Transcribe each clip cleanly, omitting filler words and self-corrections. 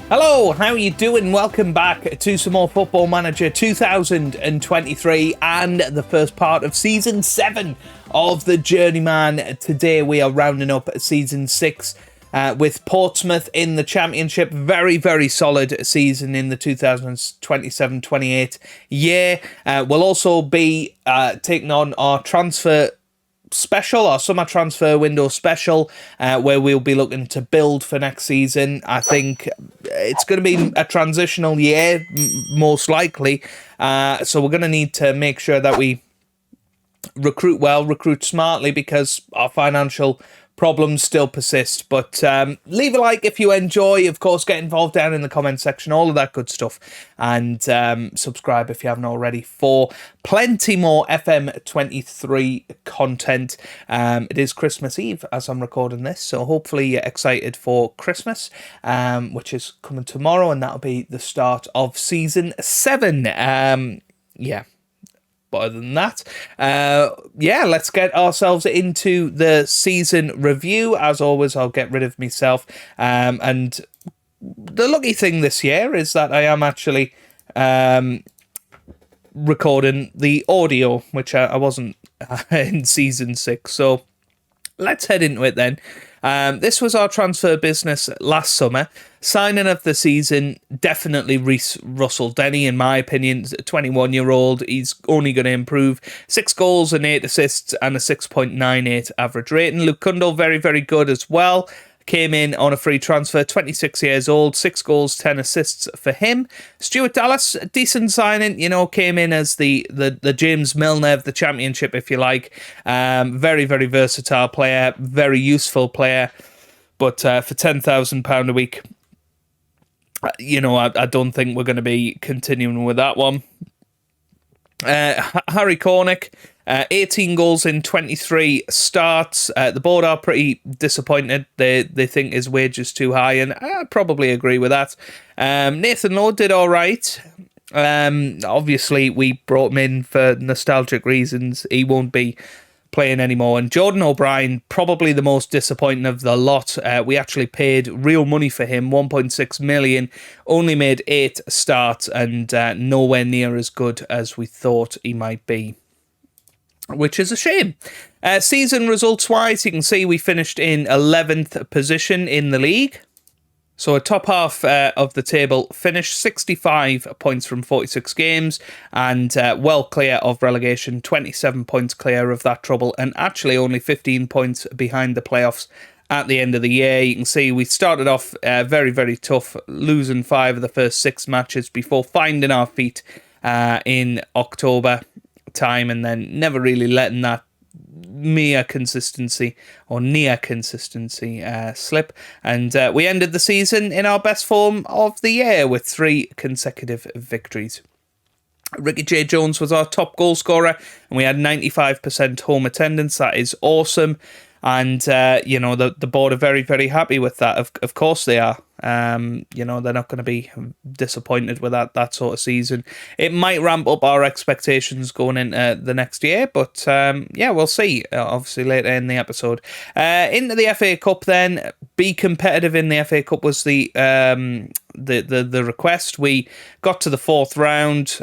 Hello, how are you doing? Welcome back to some more Football Manager 2023 and the first part of Season 7 of the Journeyman. Today we are rounding up Season 6 with Portsmouth in the Championship. Very, very solid season in the 2027-28 year. We'll also be taking on our transfer special, our summer transfer window special, where we'll be looking to build for next season. I think it's going to be a transitional year, most likely. So we're going to need to make sure that we recruit well, recruit smartly, because our financial problems still persist. But leave a like if you enjoy. Of course, get involved down in the comment section, all of that good stuff, and subscribe if you haven't already for plenty more FM23 content. It is Christmas Eve as I'm recording this, so hopefully you're excited for Christmas, which is coming tomorrow, and that'll be the start of Season 7. Yeah. But other than that, let's get ourselves into the season review. As always, I'll get rid of myself. And the lucky thing this year is that I am actually recording the audio, which I wasn't in Season 6. So let's head into it then. This was our transfer business last summer. Signing of the season, definitely Reece Russell-Denny, in my opinion. 21-year-old, he's only going to improve. 6 goals and 8 assists and a 6.98 average rating. Luke Cundle, very, very good as well. Came in on a free transfer, 26 years old, 6 goals, 10 assists for him. Stuart Dallas, a decent signing, came in as the James Milner of the Championship, if you like. Very, very versatile player, very useful player. But for £10,000 a week, I don't think we're going to be continuing with that one. Harry Cornick, 18 goals in 23 starts. The board are pretty disappointed. They think his wage is too high, and I probably agree with that. Nathan Lowe did all right. Obviously, we brought him in for nostalgic reasons. He won't be playing anymore. And Jordan O'Brien, probably the most disappointing of the lot. We actually paid real money for him, 1.6 million, only made 8 starts, and nowhere near as good as we thought he might be, which is a shame. Season results wise, you can see we finished in 11th position in the league. So a top half of the table finished, 65 points from 46 games, and well clear of relegation, 27 points clear of that trouble, and actually only 15 points behind the playoffs at the end of the year. You can see we started off very, very tough, losing 5 of the first 6 matches before finding our feet in October time, and then never really letting that near consistency slip, and we ended the season in our best form of the year with 3 consecutive victories. Ricky J. Jones was our top goal scorer, and we had 95% home attendance. That is awesome, and the board are very, very happy with that. Of course they are. They're not going to be disappointed with that sort of season. It might ramp up our expectations going into the next year, but we'll see. Obviously later in the episode. Into the FA Cup then. Be competitive in the FA Cup was the request. We got to the 4th round,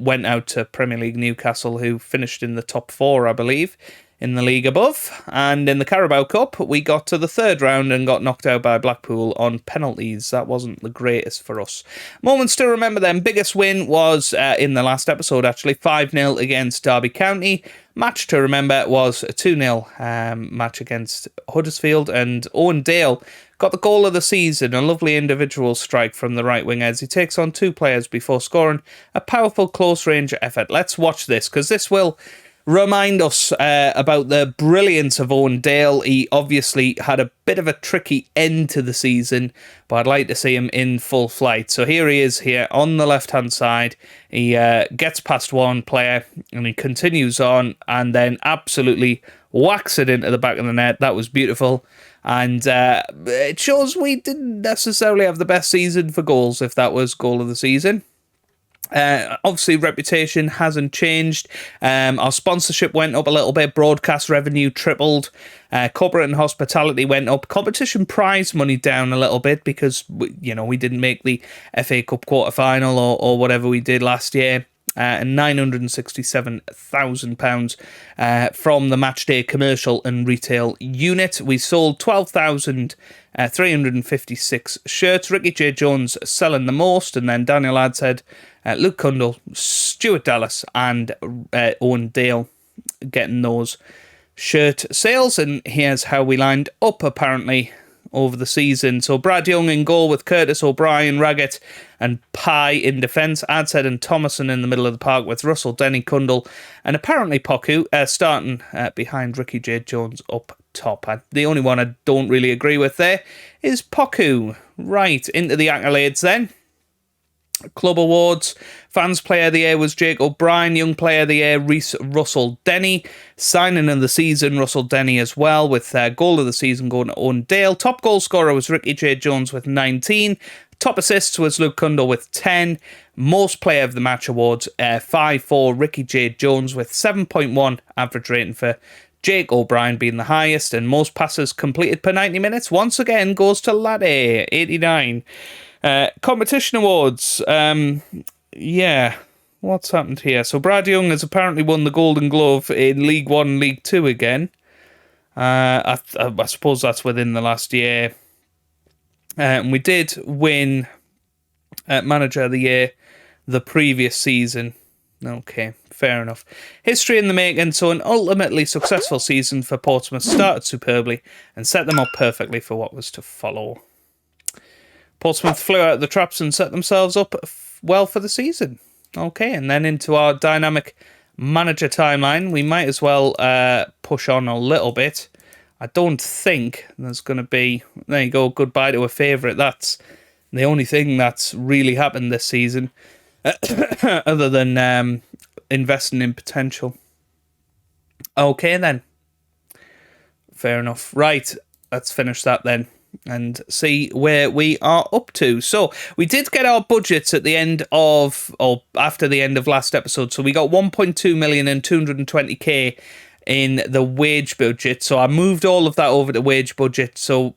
went out to Premier League Newcastle, who finished in the top 4, I believe, in the league above. And in the Carabao Cup, we got to the 3rd round and got knocked out by Blackpool on penalties. That wasn't the greatest for us. Moments to remember then. Biggest win was in the last episode, actually, 5-0 against Derby County. Match to remember was a 2-0 match against Huddersfield, and Owen Dale got the goal of the season, a lovely individual strike from the right wing as he takes on 2 players before scoring a powerful close-range effort. Let's watch this, because this will remind us about the brilliance of Owen Dale. He obviously had a bit of a tricky end to the season, but I'd like to see him in full flight. So here he is here on the left-hand side. He gets past one player and he continues on and then absolutely whacks it into the back of the net. That was beautiful. And it shows we didn't necessarily have the best season for goals, if that was goal of the season. Obviously, reputation hasn't changed. Our sponsorship went up a little bit. Broadcast revenue tripled. Corporate and hospitality went up. Competition prize money down a little bit because we didn't make the FA Cup quarter-final or whatever we did last year. And £967,000 from the matchday commercial and retail unit. We sold 12,356 shirts. Ricky J. Jones selling the most, and then Daniel Adshead, Luke Cundle, Stuart Dallas, and Owen Dale getting those shirt sales. And here's how we lined up, apparently, over the season. So Brad Young in goal with Curtis, O'Brien, Raggett and Pye in defence. Adshead and Thomason in the middle of the park with Russell, Denny, Cundle and apparently Poku starting behind Ricky J. Jones up top. The only one I don't really agree with there is Poku. Right, into the accolades then. Club awards. Fans Player of the Year was Jake O'Brien. Young Player of the Year, Reece Russell Denny. Signing of the season, Russell Denny as well, with goal of the season going to Owen Dale. Top goal scorer was Ricky J. Jones with 19. Top assists was Luke Cundle with 10. Most Player of the Match awards, 5 for Ricky J. Jones with 7.1 average rating for Jake O'Brien being the highest. And most passes completed per 90 minutes, once again, goes to Laddie, 89. Competition awards. What's happened here? So Brad Young has apparently won the Golden Glove in League 1, League 2 again. I suppose that's within the last year. And we did win Manager of the Year the previous season. Okay, fair enough. History in the making. So an ultimately successful season for Portsmouth started superbly and set them up perfectly for what was to follow. Portsmouth flew out of the traps and set themselves up well for the season. Okay, and then into our dynamic manager timeline. We might as well push on a little bit. I don't think there's going to be... There you go, goodbye to a favourite. That's the only thing that's really happened this season, other than investing in potential. Okay, then. Fair enough. Right, let's finish that then and see where we are up to. So we did get our budgets at the end of, or after the end of last episode. So we got 1.2 million and 220k in the wage budget. So I moved all of that over to wage budget. So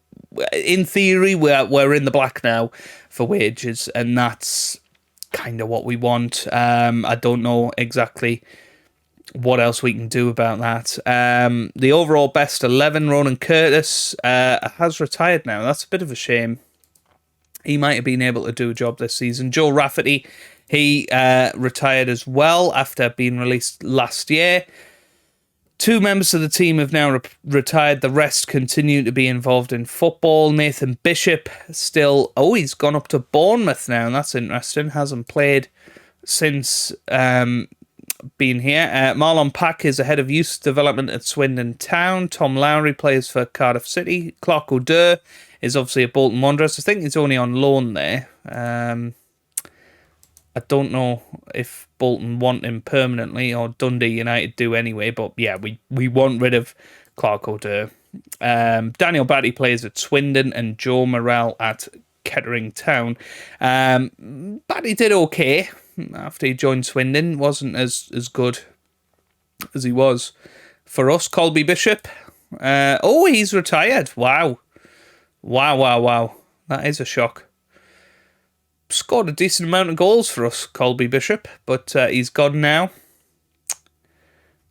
in theory, we're in the black now for wages, and that's kind of what we want. I don't know exactly what else we can do about that. The overall best 11, Ronan Curtis, has retired now. That's a bit of a shame. He might have been able to do a job this season. Joe Rafferty, he retired as well after being released last year. 2 members of the team have now retired. The rest continue to be involved in football. Nathan Bishop still... Oh, he's gone up to Bournemouth now. And that's interesting. Hasn't played since... being here. Marlon Pack is the head of youth development at Swindon Town. Tom Lowry plays for Cardiff City. Clark O'Dur is obviously a Bolton Wanderers. I think he's only on loan there. I don't know if Bolton want him permanently or Dundee United do anyway, but yeah, we want rid of Clark O'Dur. Daniel Batty plays at Swindon and Joe Morrell at Kettering Town. Batty did okay after he joined Swindon. Wasn't as good as he was for us. Colby Bishop. He's retired. Wow. That is a shock. Scored a decent amount of goals for us, Colby Bishop, but he's gone now.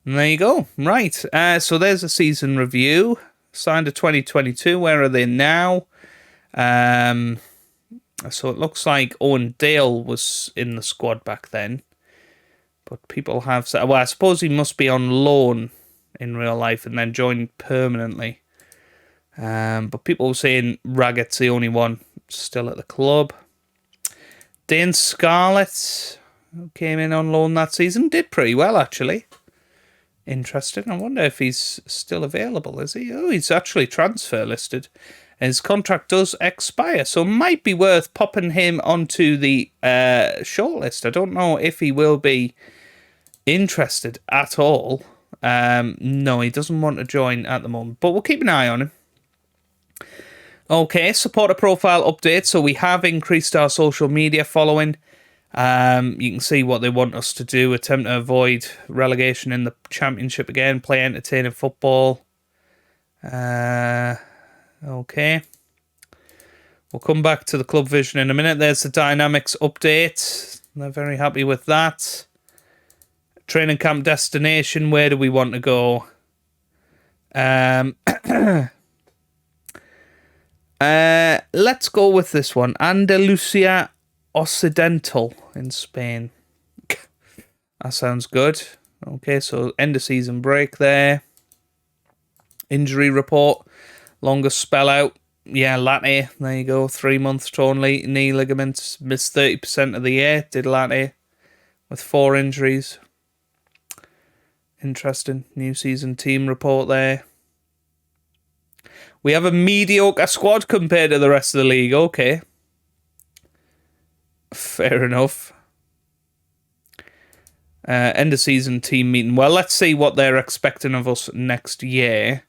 And there you go. Right. So there's a season review. Signed to 2022. Where are they now? So it looks like Owen Dale was in the squad back then. But people have... Well, I suppose he must be on loan in real life and then joined permanently. But people were saying Raggett's the only one still at the club. Dane Scarlett, who came in on loan that season, did pretty well, actually. Interesting. I wonder if he's still available, is he? Oh, he's actually transfer listed. His contract does expire, so it might be worth popping him onto the shortlist. I don't know if he will be interested at all. No, he doesn't want to join at the moment, but we'll keep an eye on him. Okay, supporter profile update. So we have increased our social media following. You can see what they want us to do. Attempt to avoid relegation in the Championship again. Play entertaining football. Okay. We'll come back to the club vision in a minute. There's the dynamics update. They're very happy with that. Training camp destination. Where do we want to go? Let's go with this one. Andalusia Occidental in Spain. That sounds good. Okay, so end of season break there. Injury report. Longest spell out. Yeah, Latte. There you go. 3-month torn knee ligaments. Missed 30% of the year. Did Latte with 4 injuries. Interesting. New season team report there. We have a mediocre squad compared to the rest of the league. Okay. Fair enough. End of season team meeting. Well, let's see what they're expecting of us next year.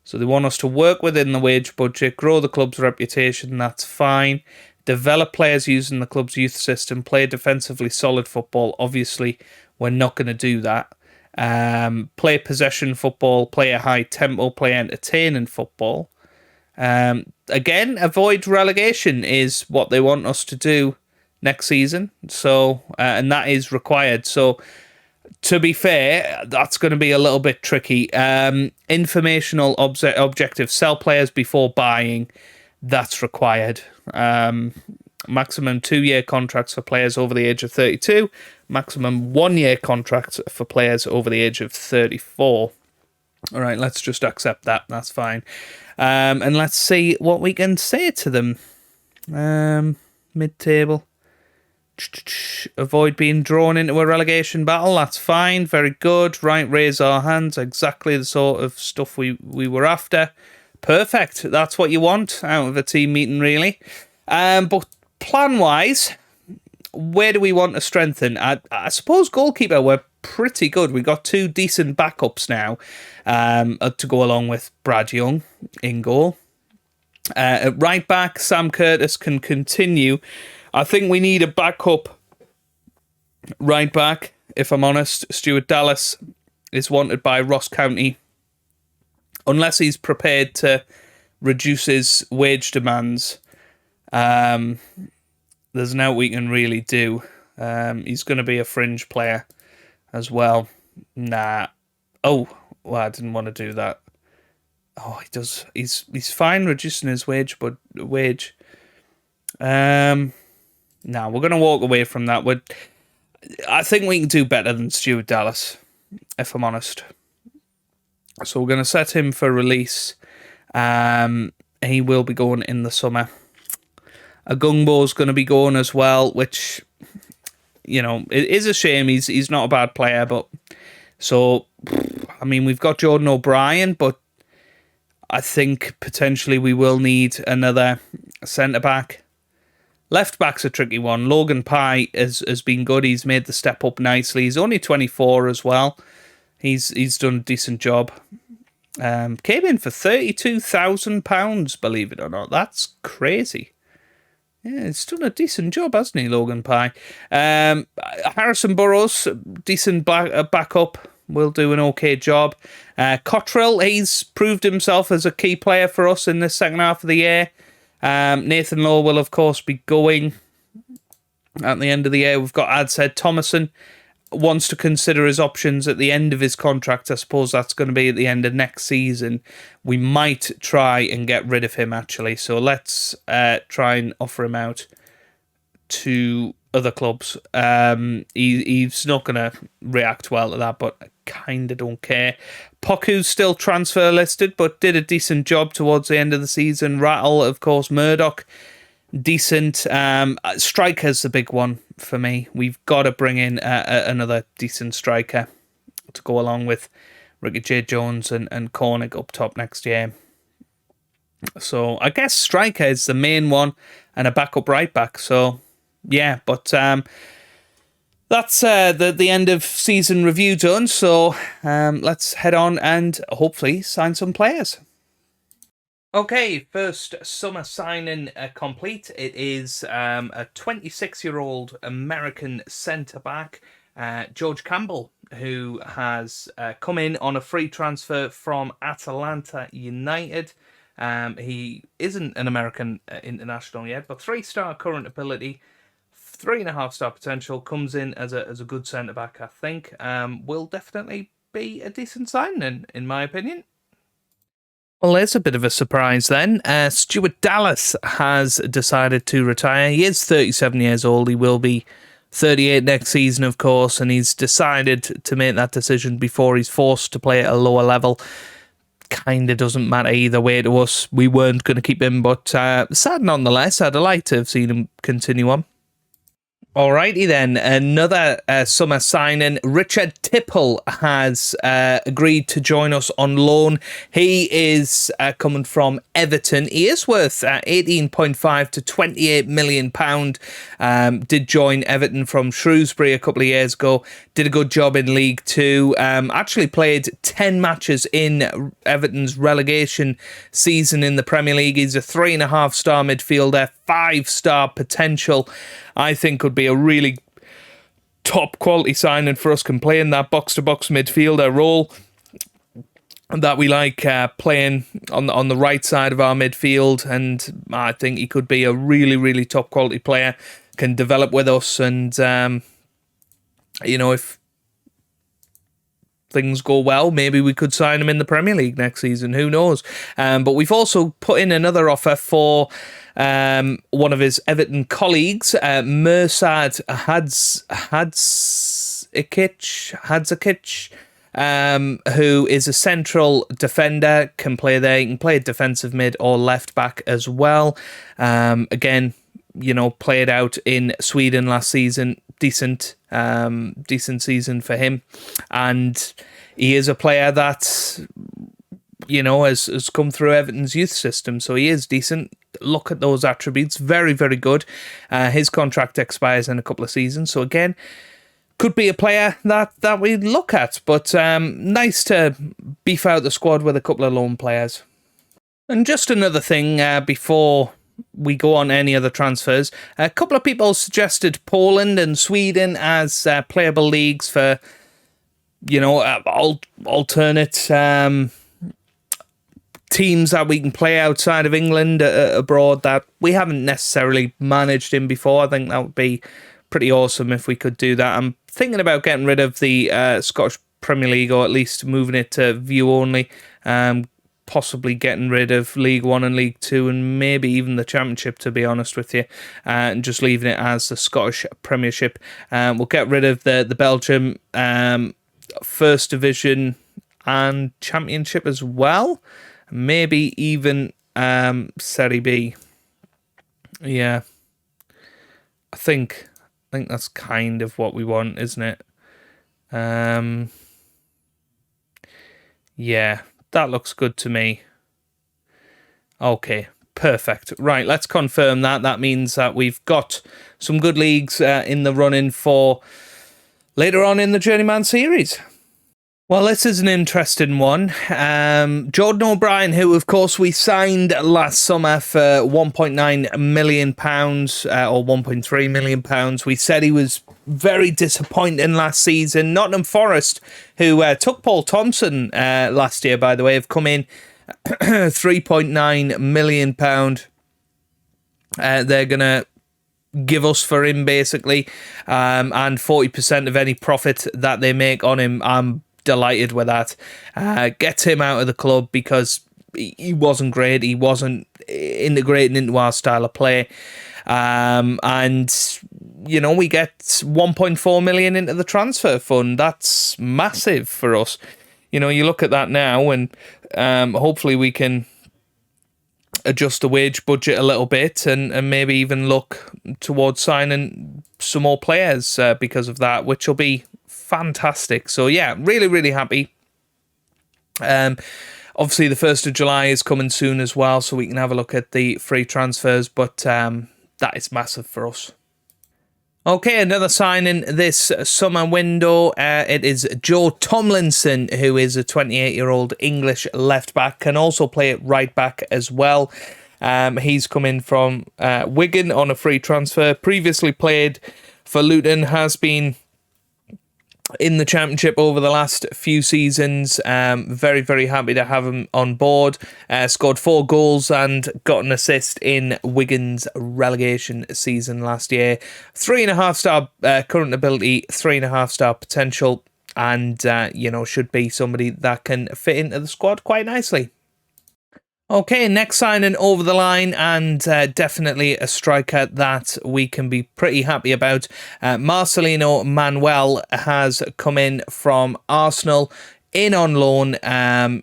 So they want us to work within the wage budget, grow the club's reputation. That's fine. Develop players using the club's youth system. Play defensively solid football. Obviously, we're not going to do that. Play possession football. Play a high tempo. Play entertaining football. Again, avoid relegation is what they want us to do next season. So, and that is required. So, to be fair, that's going to be a little bit tricky. Informational objective: sell players before buying. That's required. Maximum 2-year contracts for players over the age of 32. Maximum 1-year contracts for players over the age of 34. All right, let's just accept that. That's fine. And let's see what we can say to them. Mid-table. Avoid being drawn into a relegation battle. That's fine. Very good. Right, raise our hands. Exactly the sort of stuff we were after. Perfect. That's what you want out of a team meeting, really. But plan-wise, where do we want to strengthen? I suppose goalkeeper, we're pretty good. We got 2 decent backups now to go along with Brad Young in goal. At right back, Sam Curtis can continue. I think we need a backup right back, if I'm honest. Stuart Dallas is wanted by Ross County. Unless he's prepared to reduce his wage demands, there's no we can really do. He's going to be a fringe player as well. Nah. Oh, well, I didn't want to do that. Oh, he does. He's fine reducing his wage, but wage. Nah, we're going to walk away from that. I think we can do better than Stuart Dallas, if I'm honest. So we're going to set him for release. He will be going in the summer. Agungbo's going to be going as well, which, you know, it is a shame. He's not a bad player, but so, I mean, we've got Jordan O'Brien, but I think potentially we will need another centre-back. Left-back's a tricky one. Logan Pye has been good. He's made the step up nicely. He's only 24 as well. He's done a decent job. Came in for £32,000, believe it or not. That's crazy. Yeah, he's done a decent job, hasn't he, Logan Pye? Harrison Burrows, decent backup, will do an okay job. Cottrell, he's proved himself as a key player for us in the second half of the year. Nathan Lowe will, of course, be going at the end of the year. We've got Adsaid Thomason. Wants to consider his options at the end of his contract. I suppose that's going to be at the end of next season. We might try and get rid of him, actually. So let's try and offer him out to other clubs. He's not going to react well to that, but I kind of don't care. Poku's still transfer listed, but did a decent job towards the end of the season. Rattle, of course, Murdoch. Decent. Striker's the big one for me. We've got to bring in another decent striker to go along with Ricky J. Jones and Cornick up top next year. So I guess striker is the main one and a backup right back. So yeah, but that's the end of season review done. So let's head on and hopefully sign some players. Okay, first summer signing complete. It is a 26-year-old American centre-back, George Campbell, who has come in on a free transfer from Atalanta United. He isn't an American international yet, but 3-star current ability, 3.5-star potential, comes in as a good centre-back, I think. Will definitely be a decent signing, in my opinion. Well, there's a bit of a surprise then. Stuart Dallas has decided to retire. He is 37 years old. He will be 38 next season, of course, and he's decided to make that decision before he's forced to play at a lower level. Kind of doesn't matter either way to us. We weren't going to keep him, but sad nonetheless. I'd like to have seen him continue on. Alrighty then, another summer signing. Richard Tipple has agreed to join us on loan. He is coming from Everton. He is worth 18.5 to 28 million pound. Did join Everton from Shrewsbury a couple of years ago. Did a good job in League Two. Actually played 10 matches in Everton's relegation season in the Premier League. He's a 3.5-star midfielder, 5-star potential. I think could be a really top quality signing for us, can play in that box-to-box midfielder role that we like, playing on the right side of our midfield, and I think he could be a really, really top quality player, can develop with us, and if things go well, maybe we could sign him in the Premier League next season. Who knows? But we've also put in another offer for one of his Everton colleagues, Mirsad Hadzakic, who is a central defender, can play there. He can play defensive mid or left back as well. Again, played out in Sweden last season. Decent season for him, and he is a player that has come through Everton's youth system, so he is decent. Look at those attributes, very, very good. His contract expires in a couple of seasons, so again, could be a player that we look at, but nice to beef out the squad with a couple of loan players. And just another thing before we go on any other transfers, a couple of people suggested Poland and Sweden as playable leagues for alternate teams that we can play outside of England, abroad, that we haven't necessarily managed in before. I think that would be pretty awesome if we could do that. I'm thinking about getting rid of the Scottish Premier League, or at least moving it to view only. Possibly getting rid of League One and League Two, and maybe even the Championship, to be honest with you, and just leaving it as the Scottish Premiership. We'll get rid of the Belgium First Division and Championship as well. Maybe even Serie B. Yeah, I think that's kind of what we want, isn't it? Yeah. That looks good to me. Okay, perfect. Right, let's confirm that. That means that we've got some good leagues in the running for later on in the Journeyman series. Well, this is an interesting one. Jordan O'Brien, who, of course, we signed last summer for £1.9 million or £1.3 million. We said he was very disappointing last season. Nottingham Forest, who took Paul Thompson last year, by the way, have come in £3.9 million. They're going to give us for him, basically, and 40% of any profit that they make on him. I'm delighted with that. Get him out of the club because he wasn't great. He wasn't integrating into our style of play. And we get 1.4 million into the transfer fund. That's massive for us. You look at that now, and hopefully we can adjust the wage budget a little bit, and maybe even look towards signing some more players because of that, which will be fantastic. So yeah, really, really happy. Obviously the 1st of July is coming soon as well, so we can have a look at the free transfers, but that is massive for us. Okay, another signing this summer window. It is Joe Tomlinson, who is a 28-year-old English left-back, can also play at right-back as well. He's come in from Wigan on a free transfer, previously played for Luton, has been in the Championship over the last few seasons. Very, very happy to have him on board. Scored 4 goals and got an assist in Wigan's relegation season last year. 3.5-star current ability, 3.5-star potential, and, should be somebody that can fit into the squad quite nicely. Okay, next signing over the line, and definitely a striker that we can be pretty happy about. Marcelino Manuel has come in from Arsenal in on loan.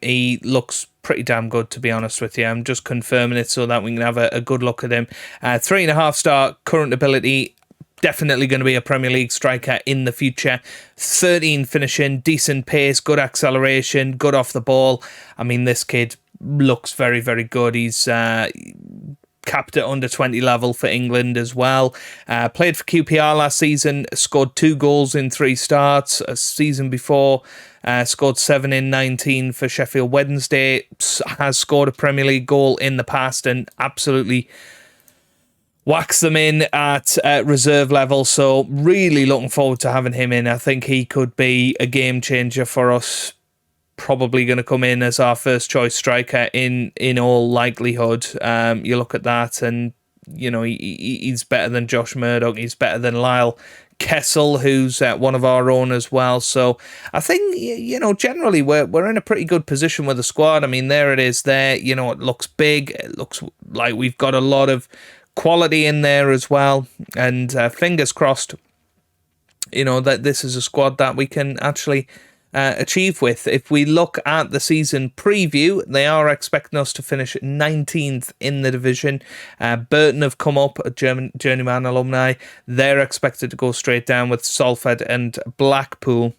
He looks pretty damn good, to be honest with you. I'm just confirming it so that we can have a good look at him. 3.5-star current ability. Definitely going to be a Premier League striker in the future. 13 finishing, decent pace, good acceleration, good off the ball. I mean, this kid looks very, very good. He's capped at under 20 level for England as well. Played for QPR last season, scored 2 goals in 3 starts. A season before, scored 7 in 19 for Sheffield Wednesday. Has scored a Premier League goal in the past and absolutely whacks them in at reserve level. So really looking forward to having him in. I think he could be a game changer for us. Probably going to come in as our first choice striker in all likelihood. You look at that and, he's better than Josh Murdoch. He's better than Lyle Kessel, who's one of our own as well. So I think, generally we're in a pretty good position with the squad. I mean, there it is there. It looks big. It looks like we've got a lot of quality in there as well. And fingers crossed, that this is a squad that we can actually achieve with. If we look at the season preview, they are expecting us to finish 19th in the division. Burton have come up, a Journeyman alumni. They're expected to go straight down with Salford and Blackpool.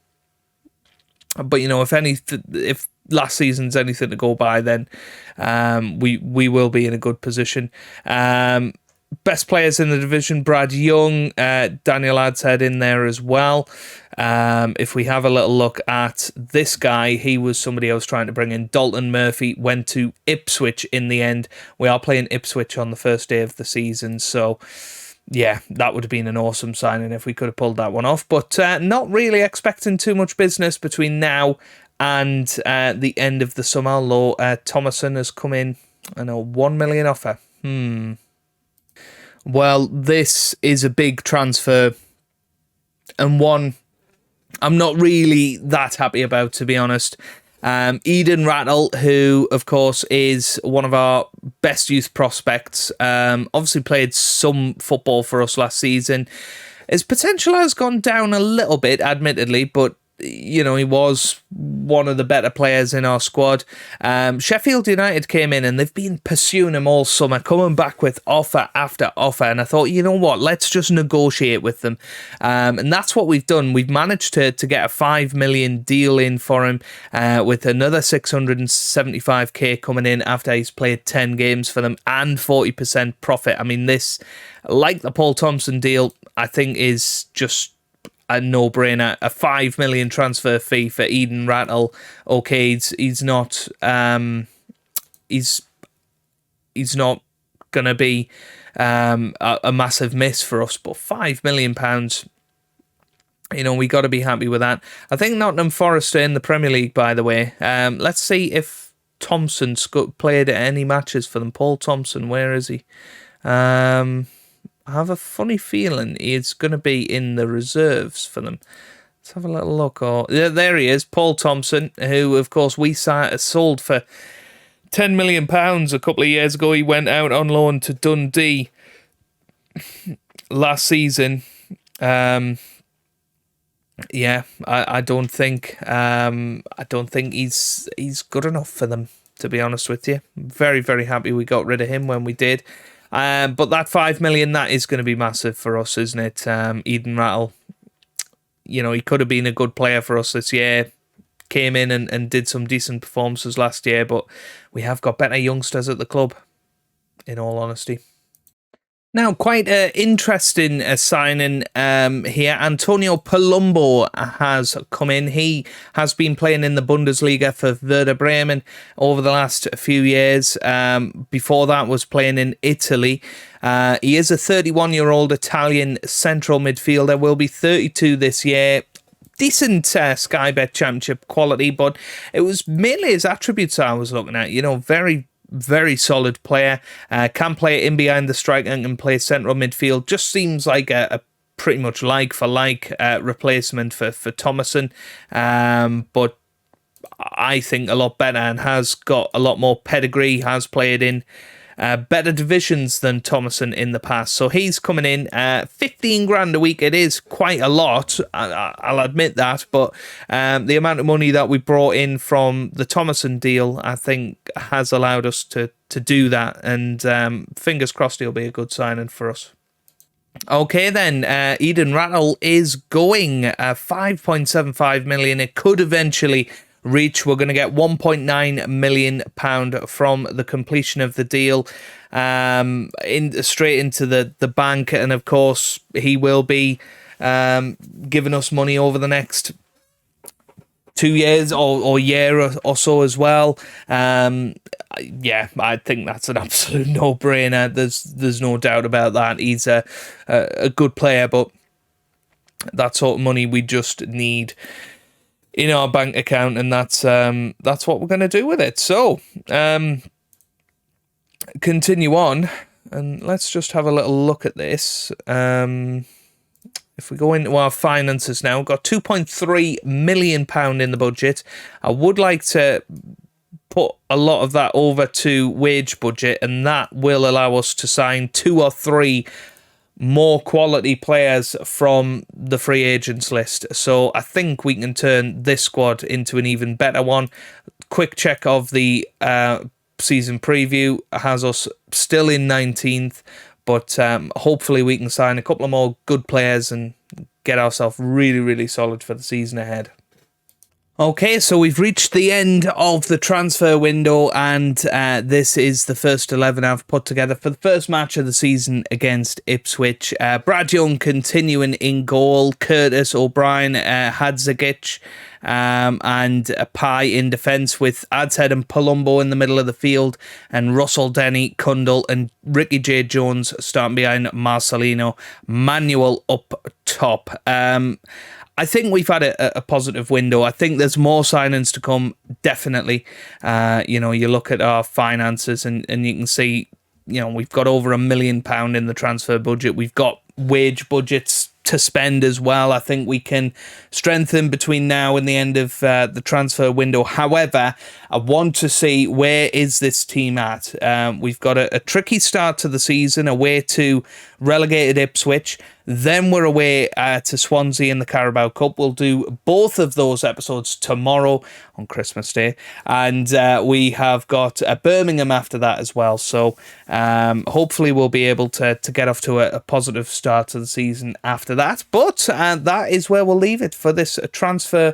But if last season's anything to go by, then we will be in a good position. Best players in the division, Brad Young, Daniel Adshead in there as well. If we have a little look at this guy, he was somebody I was trying to bring in. Dalton Murphy went to Ipswich in the end. We are playing Ipswich on the first day of the season, so yeah, that would have been an awesome signing if we could have pulled that one off. But not really expecting too much business between now and the end of the summer, although Thomason has come in on a $1 million offer. Well, this is a big transfer, and one I'm not really that happy about, to be honest. Eden Rattle, who, of course, is one of our best youth prospects, obviously played some football for us last season. His potential has gone down a little bit, admittedly, but he was one of the better players in our squad. Sheffield United came in and they've been pursuing him all summer, coming back with offer after offer. And I thought, you know what, let's just negotiate with them. And that's what we've done. We've managed to get a $5 million deal in for him, with another $675K coming in after he's played 10 games for them and 40% profit. I mean, this, like the Paul Thompson deal, I think is just a no-brainer. A $5 million transfer fee for Eden Rattle. Okay, he's not he's not gonna be a massive miss for us, but £5 million, we got to be happy with that. I think Nottingham Forest are in the Premier League, by the way. Let's see if Thompson played at any matches for them. Paul Thompson, where is he? I have a funny feeling he's going to be in the reserves for them. Let's have a little look. There he is, Paul Thompson, who, of course, we sold for £10 million a couple of years ago. He went out on loan to Dundee last season. I don't think he's good enough for them, to be honest with you. Very, very happy we got rid of him when we did. But that $5 million, that is going to be massive for us, isn't it? Eden Rattle, he could have been a good player for us this year. Came in and did some decent performances last year, but we have got better youngsters at the club, in all honesty. Now, quite an interesting signing here. Antonio Palumbo has come in. He has been playing in the Bundesliga for Werder Bremen over the last few years. Before that was playing in Italy. He is a 31-year-old Italian central midfielder, will be 32 this year. Decent Sky Bet Championship quality, but it was mainly his attributes I was looking at. You know, very solid player. Can play in behind the striker and can play central midfield. Just seems like a pretty much like for like replacement for Thomason. But I think a lot better and has got a lot more pedigree. Has played in better divisions than Thomason in the past. So he's coming in 15 grand a week. It is quite a lot, I'll admit that, but the amount of money that we brought in from the Thomason deal, I think, has allowed us to do that, and fingers crossed he'll be a good signing for us. Okay then, Eden Rattle is going 5.75 million. It could eventually reach. We're going to get £1.9 million from the completion of the deal, straight into the bank, and of course he will be giving us money over the next 2 years or year or so as well. Yeah, I think that's an absolute no-brainer. There's no doubt about that. He's a good player, but that sort of money we just need in our bank account, and that's what we're going to do with it. So, continue on, and let's just have a little look at this. If we go into our finances now, we've got £2.3 million in the budget. I would like to put a lot of that over to wage budget, and that will allow us to sign 2 or 3 more quality players from the free agents list. So I think we can turn this squad into an even better one. Quick check of the season preview has us still in 19th, but hopefully we can sign a couple of more good players and get ourselves really solid for the season ahead. Okay, so we've reached the end of the transfer window, and this is the first 11 I've put together for the first match of the season against Ipswich. Brad Young continuing in goal, Curtis O'Brien, Hadzagic, and Pye in defence, with Adshead and Palumbo in the middle of the field, and Russell Denny, Cundle, and Ricky J. Jones starting behind Marcelino. Manuel up top. I think we've had a positive window. I think there's more signings to come, definitely. You look at our finances and you can see, we've got over £1 million in the transfer budget. We've got wage budgets to spend as well. I think we can strengthen between now and the end of the transfer window. However, I want to see, where is this team at? We've got a tricky start to the season, away to relegated Ipswich. Then we're away to Swansea in the Carabao Cup. We'll do both of those episodes tomorrow on Christmas Day. And we have got Birmingham after that as well. So hopefully we'll be able to get off to a positive start to the season after that. But that is where we'll leave it for this transfer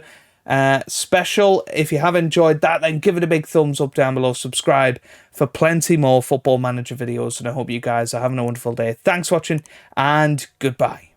special. If you have enjoyed that, then give it a big thumbs up down below. Subscribe for plenty more Football Manager videos, and I hope you guys are having a wonderful day. Thanks for watching, and goodbye.